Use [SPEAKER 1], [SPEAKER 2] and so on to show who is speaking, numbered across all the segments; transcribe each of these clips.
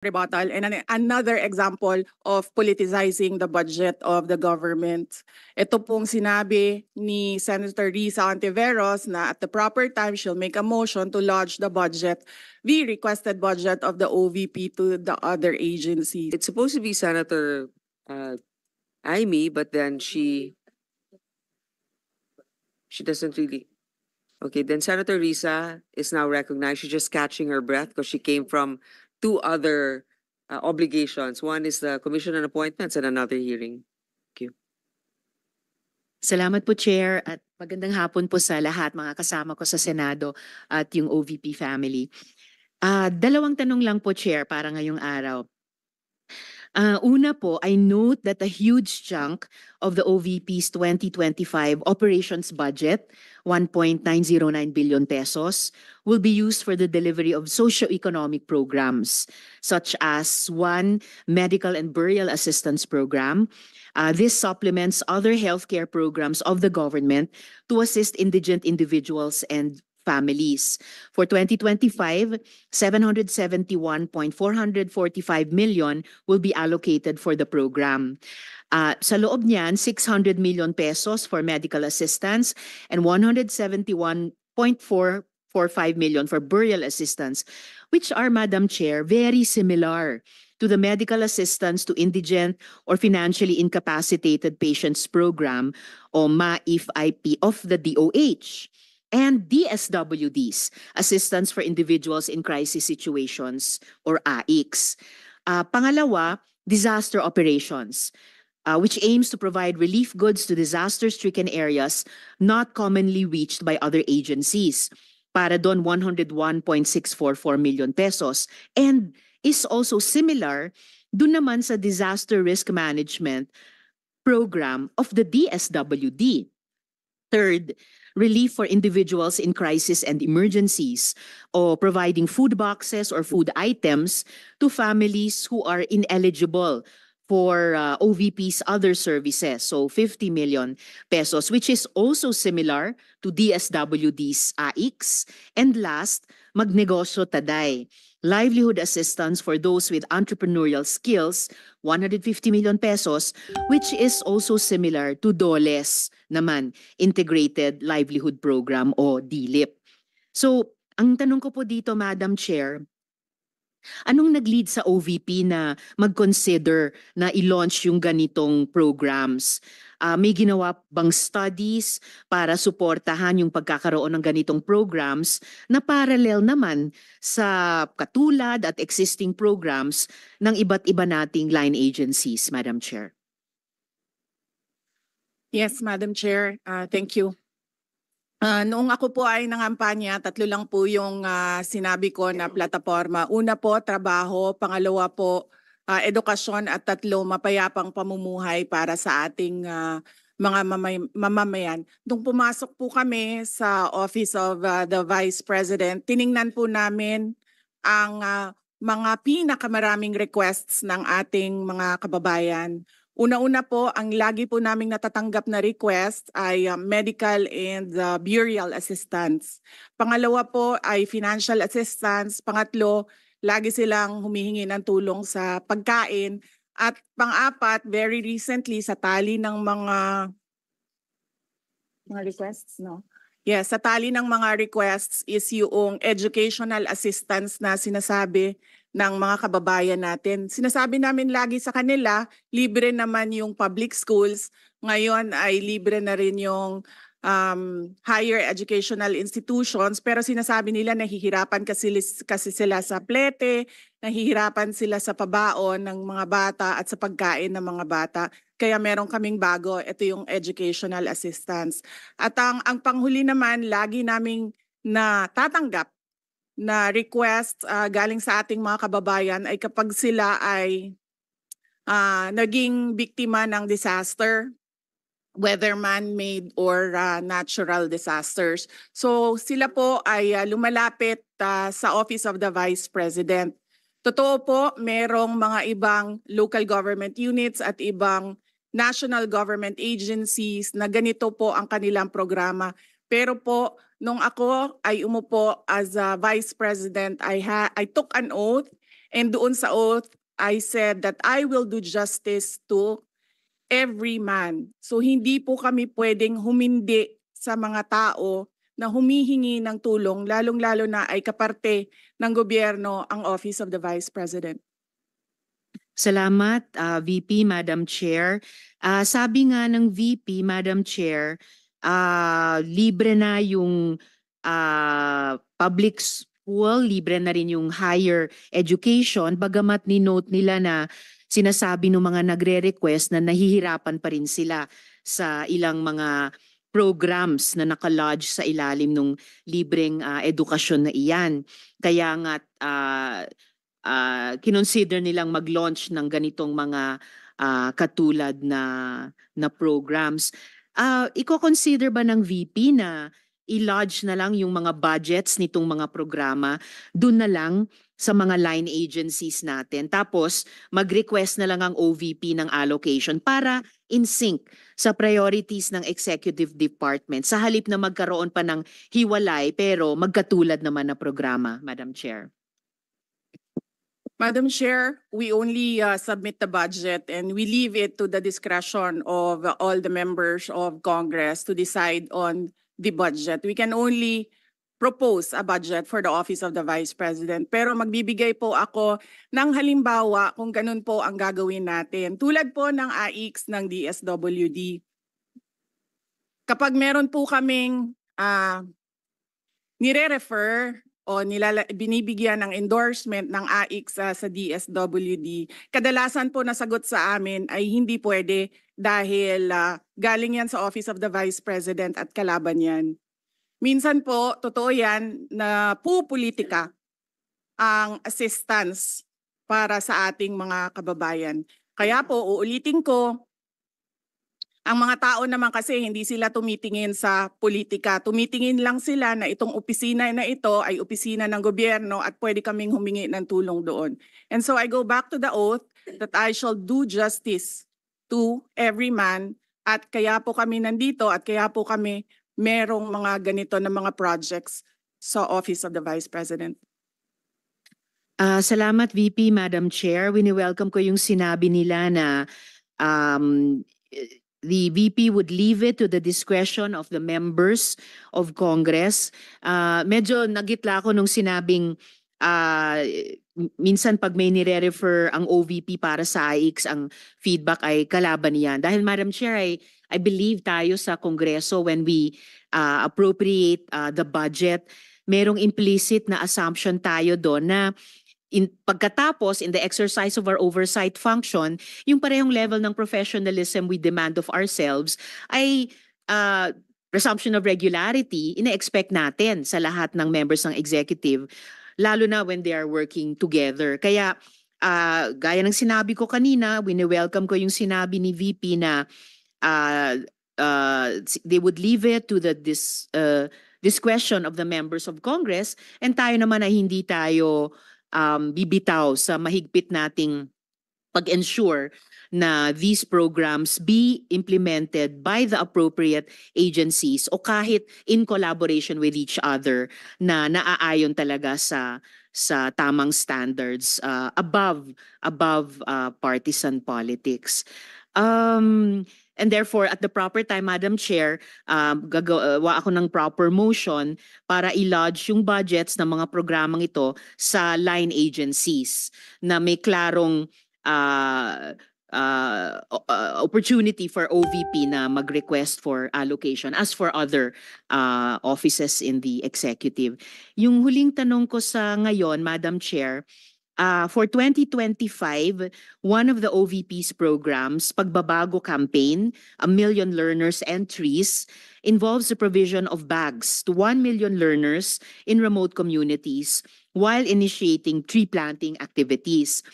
[SPEAKER 1] rebuttal and another example of politicizing the budget of the government. Ito pong sinabi ni Senator Risa Ontiveros na at the proper time she'll make a motion to lodge the budget, the requested budget of the OVP to the other agencies.
[SPEAKER 2] It's supposed to be Senator Amy, but then she doesn't really. Okay, then Senator Risa is now recognized. She's just catching her breath because she came from two other obligations. One is the Commission on Appointments and another hearing. Thank you.
[SPEAKER 3] Salamat po, Chair, at magandang hapon po sa lahat, mga kasama ko sa Senado at yung OVP family. Dalawang tanong lang po, Chair, para ngayong araw. Una po, I note that a huge chunk of the OVP's 2025 operations budget, 1.909 billion pesos, will be used for the delivery of socio-economic programs, such as one, medical and burial assistance program. This supplements other healthcare programs of the government to assist indigent individuals and families. For 2025, 771.445 million will be allocated for the program. Sa loob niyan, 600 million pesos for medical assistance and 171.445 million for burial assistance, which are, Madam Chair, very similar to the medical assistance to indigent or financially incapacitated patients program o MAIF-IP of the DOH. And DSWDs, Assistance for Individuals in Crisis Situations, or AICS. Pangalawa, disaster operations, which aims to provide relief goods to disaster-stricken areas not commonly reached by other agencies. Para doon, 101.644 million pesos. And is also similar doon naman sa disaster risk management program of the DSWD. Third, relief for individuals in crisis and emergencies, or providing food boxes or food items to families who are ineligible for OVP's other services. So 50 million pesos, which is also similar to DSWD's AICS. And last, Magnegosyo Taday, livelihood assistance for those with entrepreneurial skills, 150 million pesos, which is also similar to DOLE's naman, Integrated Livelihood Program o DLIP. So, ang tanong ko po dito, Madam Chair, anong nag-lead sa OVP na mag-consider na i-launch yung ganitong programs? May ginawa bang studies para suportahan yung pagkakaroon ng ganitong programs na parallel naman sa katulad at existing programs ng iba't iba nating line agencies, Madam Chair?
[SPEAKER 1] Yes, Madam Chair. Thank you. Noong ako po ay nangampanya, tatlo lang po yung sinabi ko na plataforma. Una po, trabaho. Pangalawa po, edukasyon. At tatlo, mapayapang pamumuhay para sa ating mga mamamayan. Nung pumasok po kami sa Office of the Vice President, tiningnan po namin ang mga pinakamaraming requests ng ating mga kababayan. Una-una po, ang lagi po naming natatanggap na request ay medical and burial assistance. Pangalawa po ay financial assistance. Pangatlo, lagi silang humihingi ng tulong sa pagkain. At pang-apat, very recently sa tali ng mga requests, no? Yes, sa tali ng mga requests is yung educational assistance na sinasabi ng mga kababayan natin. Sinasabi namin lagi sa kanila, libre naman yung public schools. Ngayon ay libre na rin yung higher educational institutions. Pero sinasabi nila nahihirapan kasi sila sa plete, nahihirapan sila sa pabaon ng mga bata at sa pagkain ng mga bata. Kaya meron kaming bago, ito yung educational assistance. At ang panghuli naman, lagi naming natatanggap na request galing sa ating mga kababayan ay kapag sila ay naging biktima ng disaster, whether man-made or natural disasters. So sila po ay lumalapit sa Office of the Vice President. Totoo po, merong mga ibang local government units at ibang national government agencies na ganito po ang kanilang programa. Pero po, nung ako ay umupo as a Vice President, I took an oath And doon sa oath, I said that I will do justice to every man. So hindi po kami pwedeng humindi sa mga tao na humihingi ng tulong, lalong-lalo na ay kaparte ng gobyerno ang Office of the Vice President.
[SPEAKER 3] Salamat, VP, Madam Chair. Sabi nga ng VP, Madam Chair, libre na yung public school, libre na rin yung higher education, bagamat ni-note nila na sinasabi ng mga nagre-request na nahihirapan pa rin sila sa ilang mga programs na nakalodge sa ilalim ng libreng edukasyon na iyan. Kaya nga kinonsider nilang mag-launch ng ganitong mga katulad na programs. Iko-consider ba ng VP na i-lodge na lang yung mga budgets nitong mga programa dun na lang sa mga line agencies natin? Tapos mag-request na lang ang OVP ng allocation para in sync sa priorities ng executive department sa halip na magkaroon pa ng hiwalay pero magkatulad naman na programa, Madam Chair.
[SPEAKER 1] Madam Chair, we only submit the budget and we leave it to the discretion of all the members of Congress to decide on the budget. We can only propose a budget for the Office of the Vice President. Pero magbibigay po ako ng halimbawa kung ganun po ang gagawin natin. Tulad po ng AIX ng DSWD. Kapag meron po kaming nire-refer o binibigyan ng endorsement ng AIX sa DSWD, kadalasan po nasagot sa amin ay hindi pwede dahil galing yan sa Office of the Vice President at kalaban yan. Minsan po, totoo yan na pupolitika ang assistance para sa ating mga kababayan. Kaya po, uulitin ko, ang mga tao naman kasi hindi sila tumitingin sa politika. Tumitingin lang sila na itong opisina na ito ay opisina ng gobyerno at pwede kaming humingi ng tulong doon. And so I go back to the oath that I shall do justice to every man at kaya po kami nandito at kaya po kami merong mga ganito na mga projects sa Office of the Vice President.
[SPEAKER 3] Salamat VP, Madam Chair. Wini-welcome ko yung sinabi nila na the VP would leave it to the discretion of the members of Congress. Medyo nagitla ako nung sinabing minsan pag may nire-refer ang OVP para sa AIX, ang feedback ay kalaban niyan. Dahil Madam Chair, I believe tayo sa Kongreso when we appropriate the budget, merong implicit na assumption tayo doon na pagkatapos, in the exercise of our oversight function, yung parehong level ng professionalism we demand of ourselves ay presumption of regularity, ina-expect natin sa lahat ng members ng executive, lalo na when they are working together. Kaya, gaya ng sinabi ko kanina, wini-welcome ko yung sinabi ni VP na they would leave it to the discretion of the members of Congress, and tayo naman ay hindi tayo bibitaw sa mahigpit nating pag-ensure na these programs be implemented by the appropriate agencies o kahit in collaboration with each other na naaayon talaga sa tamang standards above partisan politics. And therefore, at the proper time, Madam Chair, gagawa ako ng proper motion para i-lodge yung budgets ng mga programang ito sa line agencies na may klarong opportunity for OVP na mag-request for allocation as for other offices in the executive. Yung huling tanong ko sa ngayon, Madam Chair, for 2025, one of the OVP's programs, Pagbabago Campaign, 1 Million Learners and Trees, involves the provision of bags to 1 million learners in remote communities while initiating tree planting activities.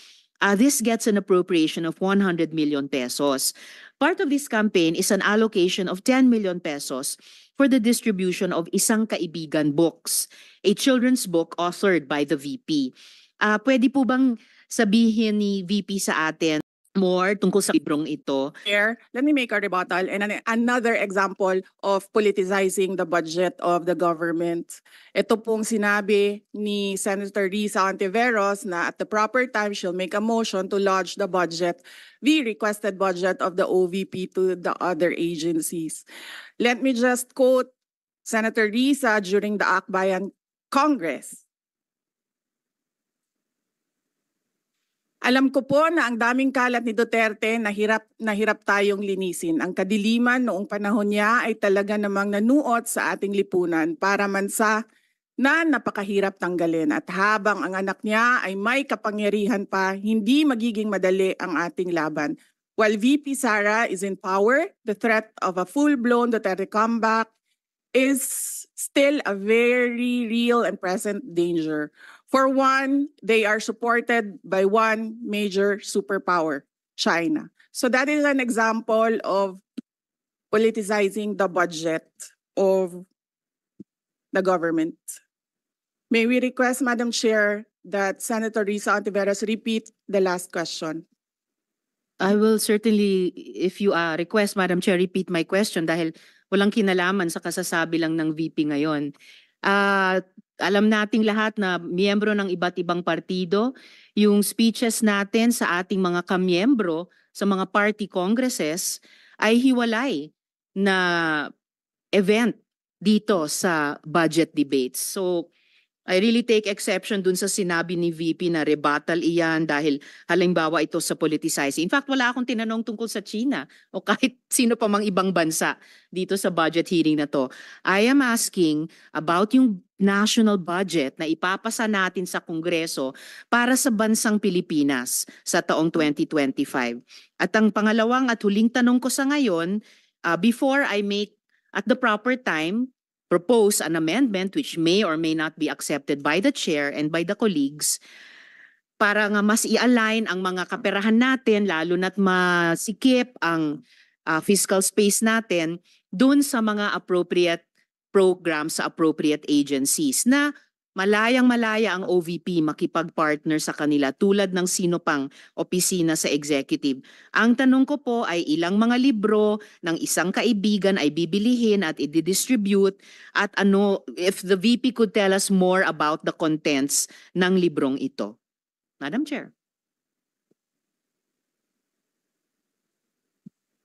[SPEAKER 3] This gets an appropriation of 100 million pesos. Part of this campaign is an allocation of 10 million pesos for the distribution of Isang Kaibigan books, a children's book authored by the VP. Pwede po bang sabihin ni VP sa atin more tungkol sa librong ito.
[SPEAKER 1] Chair, let me make a rebuttal and another example of politicizing the budget of the government. Ito pong sinabi ni Senator Risa Ontiveros na at the proper time she'll make a motion to lodge the budget, the requested budget of the OVP to the other agencies. Let me just quote Senator Risa during the Akbayan Congress. Alam ko po na ang daming kalat ni Duterte na hirap tayong linisin. Ang kadiliman noong panahon niya ay talaga namang nanuot sa ating lipunan para mansa na napakahirap tanggalin. At habang ang anak niya ay may kapangyarihan pa, hindi magiging madali ang ating laban. While VP Sara is in power, the threat of a full-blown Duterte comeback is still a very real and present danger. For one, they are supported by one major superpower, China. So that is an example of politicizing the budget of the government. May we request, Madam Chair, that Senator Risa Ontiveros repeat the last question.
[SPEAKER 3] I will certainly, if you request, Madam Chair, repeat my question dahil walang kinalaman sa kasasabi lang ng VP ngayon. Alam nating lahat na miyembro ng iba't ibang partido, yung speeches natin sa ating mga kamiyembro sa mga party congresses ay hiwalay na event dito sa budget debates. So I really take exception dun sa sinabi ni VP na rebuttal iyan dahil halimbawa ito sa politicizing. In fact, wala akong tinanong tungkol sa China o kahit sino pa mang ibang bansa dito sa budget hearing na to. I am asking about yung national budget na ipapasa natin sa Kongreso para sa bansang Pilipinas sa taong 2025. At ang pangalawang at huling tanong ko sa ngayon, before I make at the proper time propose an amendment which may or may not be accepted by the chair and by the colleagues para nga mas i-align ang mga kaperahan natin lalo na't masikip ang fiscal space natin dun sa mga appropriate programs sa appropriate agencies na malayang-malaya ang OVP makipag-partner sa kanila tulad ng sino pang opisina sa executive. Ang tanong ko po ay ilang mga libro ng isang kaibigan ay bibilihin at i-distribute at ano, if the VP could tell us more about the contents ng librong ito. Madam Chair.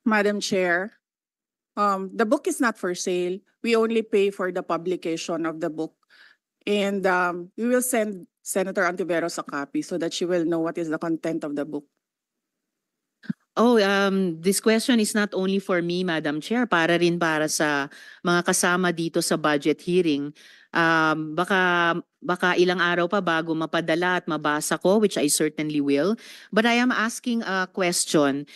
[SPEAKER 1] Madam Chair, the book is not for sale. We only pay for the publication of the book. And we will send Senator Ontiveros a copy so that she will know what is the content of the book.
[SPEAKER 3] Oh, this question is not only for me, Madam Chair, para rin para sa mga kasama dito sa budget hearing. Baka ilang araw pa bago mapadala at mabasa ko, which I certainly will. But I am asking a question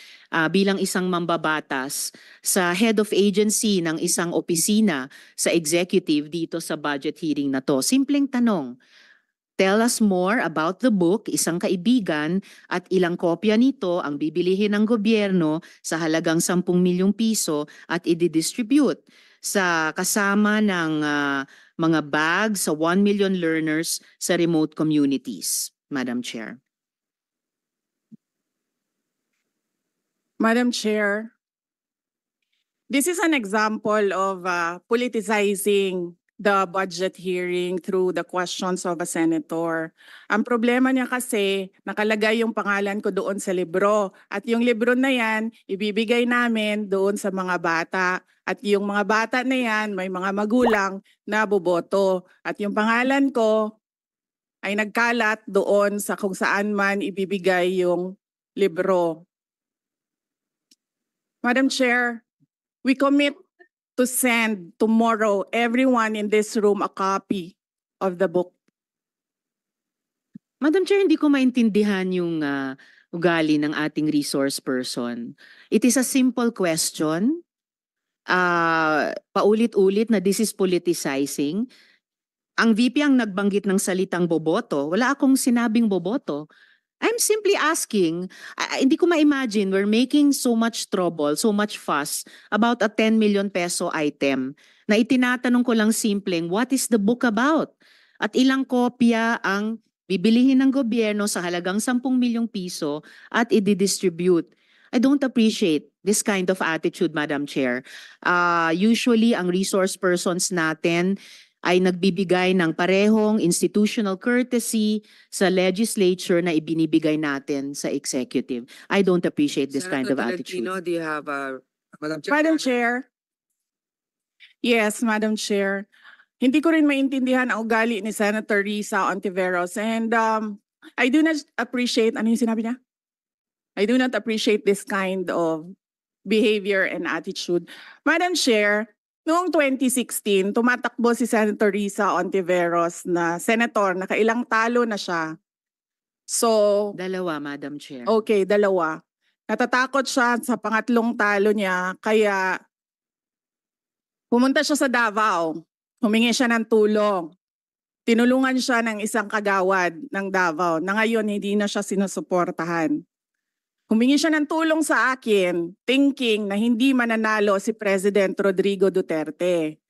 [SPEAKER 3] bilang isang mambabatas sa head of agency ng isang opisina sa executive dito sa budget hearing na to. Simpleng tanong. Tell us more about the book, isang kaibigan, at ilang kopya nito ang bibilihin ng gobyerno sa halagang 10 milyong piso at i-distribute sa kasama ng mga bags sa 1 million learners sa remote communities, Madam Chair.
[SPEAKER 1] Madam Chair, this is an example of politicizing the budget hearing through the questions of a senator. Ang problema niya kasi, nakalagay yung pangalan ko doon sa libro. At yung libro na yan, ibibigay namin doon sa mga bata. At yung mga bata na yan, may mga magulang na boboto. At yung pangalan ko ay nagkalat doon sa kung saan man ibibigay yung libro. Madam Chair, we commit to send tomorrow everyone in this room a copy of the book.
[SPEAKER 3] Madam Chair, hindi ko maintindihan yung ugali ng ating resource person. It is a simple question. Paulit-ulit na this is politicizing. Ang VP ang nagbanggit ng salitang boboto. Wala akong sinabing boboto. I'm simply asking, hindi ko ma-imagine we're making so much trouble, so much fuss about a 10 million peso item na itinatanong ko lang simpleng, what is the book about? At ilang kopya ang bibilihin ng gobyerno sa halagang 10 milyong piso at i-distribute. I don't appreciate this kind of attitude, Madam Chair. Usually, ang resource persons natin ay nagbibigay ng parehong institutional courtesy sa legislature na ibinibigay natin sa executive. I don't appreciate this kind of
[SPEAKER 2] Senator
[SPEAKER 3] attitude.
[SPEAKER 2] Tolentino, do you have Madam Chair?
[SPEAKER 1] Madam Chair. Yes, Madam Chair. Hindi ko rin maintindihan ang ugali ni Senator Risa Ontiveros, and I do not appreciate, ano yung sinabi niya? I do not appreciate this kind of behavior and attitude. Madam Chair, noong 2016, tumatakbo si Senator Risa Ontiveros na senator, nakailang talo na siya. So,
[SPEAKER 3] Dalawa, Madam Chair.
[SPEAKER 1] okay, dalawa. Natatakot siya sa pangatlong talo niya, kaya pumunta siya sa Davao. Humingi siya ng tulong. Tinulungan siya ng isang kagawad ng Davao na ngayon hindi na siya sinusuportahan. Humingi siya ng tulong sa akin, thinking na hindi mananalo si President Rodrigo Duterte.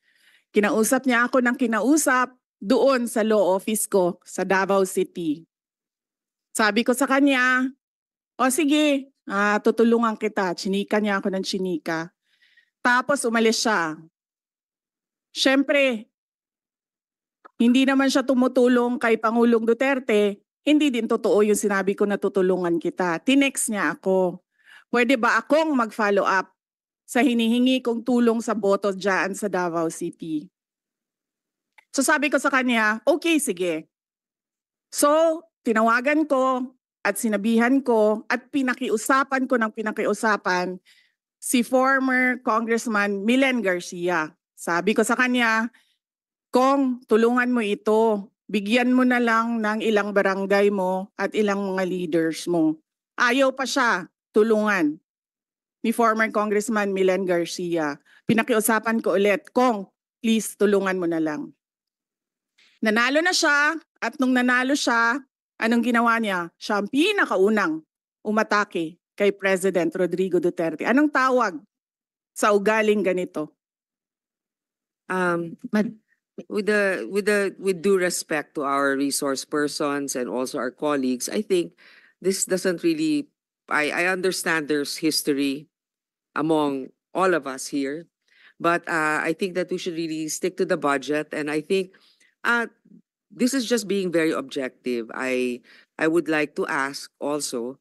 [SPEAKER 1] Kinausap niya ako ng kinausap doon sa law office ko sa Davao City. Sabi ko sa kanya, o sige, tutulungan kita. Chinika niya ako ng chinika. Tapos umalis siya. Siyempre, hindi naman siya tumutulong kay Pangulong Duterte. Hindi din totoo yung sinabi ko na tutulungan kita. Tinext niya ako. Pwede ba akong mag-follow up sa hinihingi kong tulong sa boto dyan sa Davao City? So sabi ko sa kanya, okay, sige. So, tinawagan ko at sinabihan ko at pinakiusapan ko ng pinakiusapan si former Congressman Milen Garcia. Sabi ko sa kanya, Kong, tulungan mo ito. Bigyan mo na lang ng ilang barangay mo at ilang mga leaders mo. Ayaw pa siya tulungan ni former Congressman Milen Garcia. Pinakiusapan ko ulit, Kong, please tulungan mo na lang. Nanalo na siya at nung nanalo siya, anong ginawa niya? Siya ang pinakaunang umatake kay President Rodrigo Duterte. Anong tawag sa ugaling ganito?
[SPEAKER 2] With due respect to our resource persons and also our colleagues, I think this doesn't really. I understand there's history among all of us here, but I think that we should really stick to the budget. And I think this is just being very objective. I would like to ask also,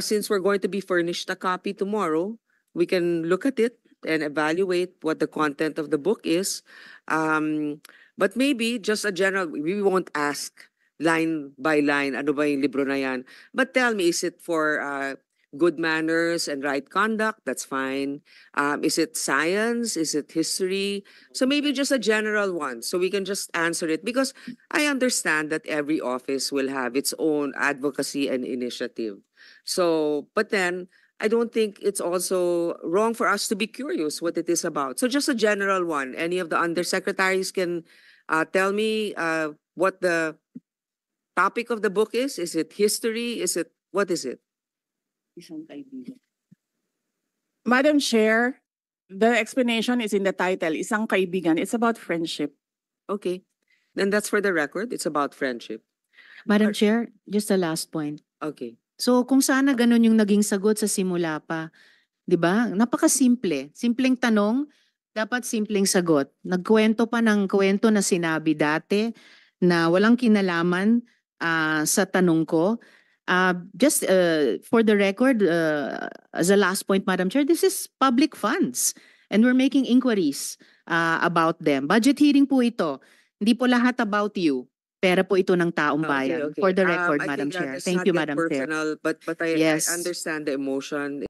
[SPEAKER 2] since we're going to be furnished a copy tomorrow, we can look at it and evaluate what the content of the book is. But maybe just a general, we won't ask line by line, ano ba yung libro na yan? But tell me, is it for good manners and right conduct? That's fine. Is it science? Is it history? So maybe just a general one, so we can just answer it. Because I understand that every office will have its own advocacy and initiative. So, but then, I don't think it's also wrong for us to be curious what it is about. So just a general one. Any of the undersecretaries can tell me what the topic of the book is? Is it history? What is it?
[SPEAKER 1] Madam Chair, the explanation is in the title, Isang Kaibigan. It's about friendship.
[SPEAKER 2] Okay. Then that's for the record. It's about friendship.
[SPEAKER 3] Madam Chair, just a last point.
[SPEAKER 2] Okay.
[SPEAKER 3] So kung sana ganun yung naging sagot sa simula pa, 'di ba? Napakasimple. Simpleng tanong, dapat simpleng sagot. Nagkwento pa ng kwento na sinabi dati na walang kinalaman sa tanong ko. Just for the record, as a last point, Madam Chair, this is public funds and we're making inquiries about them. Budget hearing po ito. Hindi po lahat about you. Pera po ito ng taong bayan.
[SPEAKER 2] Okay.
[SPEAKER 3] For the record,
[SPEAKER 2] I
[SPEAKER 3] Madam
[SPEAKER 2] think
[SPEAKER 3] Chair.
[SPEAKER 2] it's
[SPEAKER 3] Thank
[SPEAKER 2] not
[SPEAKER 3] you,
[SPEAKER 2] yet
[SPEAKER 3] Madam Chair.
[SPEAKER 2] personal, but I
[SPEAKER 3] Yes.
[SPEAKER 2] understand the emotion.